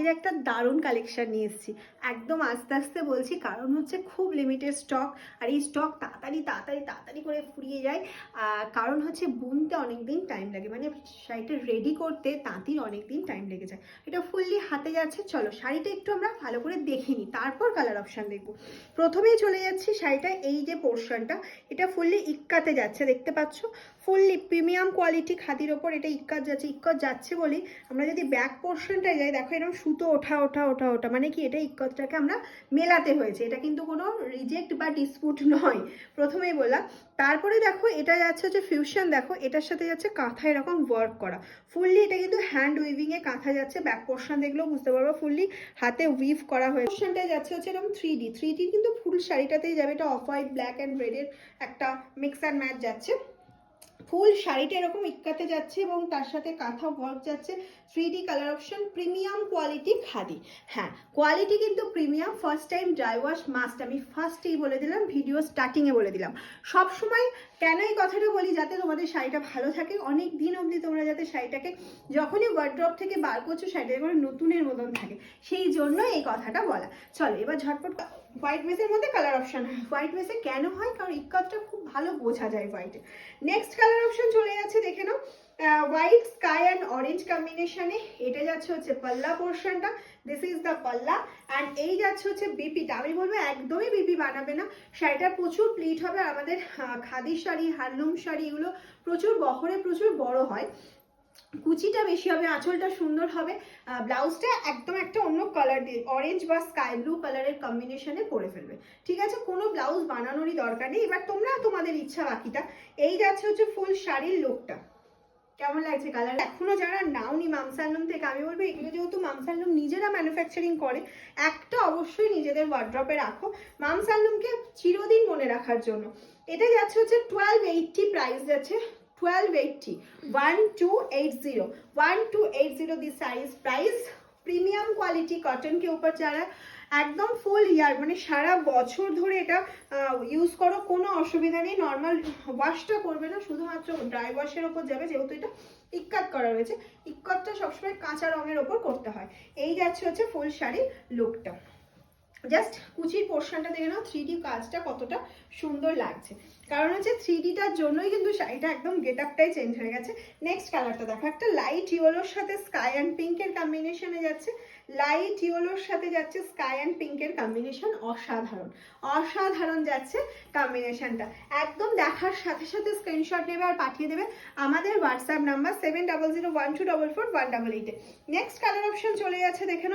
এর একটা দারুণ কালেকশন নিয়ে এসেছি। একদম আস্তে আস্তে বলছি, কারণ হচ্ছে খুব লিমিটেড স্টক, আর এই স্টক তাড়াতাড়ি তাড়াতাড়ি তাড়াতাড়ি করে ফুরিয়ে যায়। কারণ হচ্ছে বুনতে অনেক দিন টাইম লাগে, মানে শাড়িটা রেডি করতে তাঁতির অনেক দিন টাইম লেগে যায়। এটা ফুললি হাতে যাচ্ছে। চলো শাড়িটা একটু আমরা ভালো করে দেখে নিই, তারপর কালার অপশান দেখবো। প্রথমেই চলে যাচ্ছি শাড়িটা, এই যে পোর্শনটা এটা ফুললি ইক্কাতে যাচ্ছে, দেখতে পাচ্ছ। ফুললি প্রিমিয়াম কোয়ালিটি খাদির ওপর এটা ইক্কাত যাচ্ছে। ইক্কাত যাচ্ছে বলেই আমরা যদি ব্যাক পোর্শনটায় যাই, দেখো এরকম সুতো ওঠা ওঠা ওঠা ওঠা, মানে কি এটা ইক্কতটাকে আমরা মেলাতে হয়েছে। এটা কিন্তু কোনো রিজেক্ট বা ডিসপুট নয়, প্রথমেই বললাম। তারপরে দেখো এটা যাচ্ছে হচ্ছে ফিউশন, দেখো এটার সাথে যাচ্ছে কাঁথা এরকম ওয়ার্ক করা। ফুললি এটা কিন্তু হ্যান্ড উইভিংয়ে কাঁথা যাচ্ছে। ব্যাক পোর্শন দেখলেও বুঝতে পারবো ফুললি হাতে উইভ করা হয়েছে। পোর্শনটায় যাচ্ছে হচ্ছে এরকম 3D কিন্তু ফুল শাড়িটাতেই যাবে। এটা অফ হোয়াইট ব্ল্যাক অ্যান্ড রেডের একটা মিক্স অ্যান্ড ম্যাচ যাচ্ছে। ফুল শাড়িটা এরকম ইক্কাতে যাচ্ছে এবং তার সাথে কাঁথা ওয়ার্ক যাচ্ছে। 3D colour option, premium quality khadi. হ্যাঁ, কোয়ালিটি কিন্তু premium. First time dry wash must, আমি ফার্স্টেই বলে দিলাম, ভিডিও স্টার্টিংয়ে বলে দিলাম। সব সময় কেন এই কথাটা বলি, যাতে তোমাদের শাড়িটা ভালো থাকে অনেক দিন অবধি, তোমরা যাতে শাড়িটাকে যখনই ওয়ার্ড্রপ থেকে বার করছো শাড়িটা যেন নতুনের মতন থাকে, সেই জন্য এই কথাটা বলা। চলো এবার ঝটপট হোয়াইট বেসের মধ্যে কালার অপশন হয়। হোয়াইট বেসে কেন হয়, কারণ ইক্কাতটা খুব ভালো বোঝা যায় হোয়াইটে। নেক্সট কালার অপশন চলে যাচ্ছে, দেখে নাও। হোয়াইট স্কাই অ্যান্ড অরেঞ্জ কম্বিনেশনে এটা যাচ্ছে হচ্ছে পাল্লা পোর্শনটা। দিস ইজ দ্য পাল্লা। অ্যান্ড এই যাচ্ছে হচ্ছে বিপিটা। আমি বলবো একদমই বিপি বানাবে না, শাড়িটা প্রচুর প্লিট হবে। আর আমাদের খাদি শাড়ি, হ্যান্ডলুম শাড়ি এগুলো প্রচুর বহরে প্রচুর বড় হয়, কুচিটা বেশি হবে, আঁচলটা সুন্দর হবে। ব্লাউজটা একদম একটা অন্য কালার দিয়ে অরেঞ্জ বা স্কাই ব্লু কালারের কম্বিনেশনে করে ফেলবে, ঠিক আছে। কোনো ব্লাউজ বানানোরই দরকার নেই। এবার তোমরা তোমাদের ইচ্ছা বাকিটা। এই যাচ্ছে হচ্ছে ফুল শাড়ির লুকটা। কেমন লাগছে কালার? এখনো যারা নাওনি মামসালুম থেকে, আমি বলবো এগুলো যেহেতু মামসালুম নিজেরা ম্যানুফ্যাকচারিং করে, একটা অবশ্যই নিজেদের ওয়ার্ড্রপে রাখো মামসালুমকে চিরদিন মনে রাখার জন্য। এটা যাচ্ছে হচ্ছে 1280, প্রাইস যাচ্ছে 1280, 1280, 1280 this size price. Premium quality cotton के ऊपर যারা একদম ফুল ইয়ার, মানে সারা বছর ধরে এটা ইউজ করো, কোনো অসুবিধা নেই। নর্মাল ওয়াশটা করবে না, শুধুমাত্র ড্রাই ওয়াশের ওপর যাবে, যেহেতু এটা ইক্কাত করা রয়েছে। ইক্কাতটা সবসময় কাঁচা রঙের ওপর করতে হয়। এই যাচ্ছে হচ্ছে ফুল শাড়ির লুকটা। জাস্ট কুচির পোর্শনটা দেখে নাও, 3D কাজটা কতটা সুন্দর লাগছে। কারণ হচ্ছে 3Dটার জন্যই কিন্তু শাড়িটা একদম গেট আপটাই চেঞ্জ হয়ে গেছে। নেক্সট কালারটা দেখো, একটা লাইট ইয়েলোর সাথে স্কাই অ্যান্ড পিঙ্কের কম্বিনেশনে যাচ্ছে। লাইট ইয়েলোর সাথে যাচ্ছে স্কাই অ্যান্ড পিঙ্কের কম্বিনেশন, অসাধারণ অসাধারণ যাচ্ছে কম্বিনেশনটা। একদম দেখার সাথে সাথে স্ক্রিনশট নেবে আর পাঠিয়ে দেবে আমাদের WhatsApp number 7001244188। Next colour option চলে যাচ্ছে, দেখে নাও।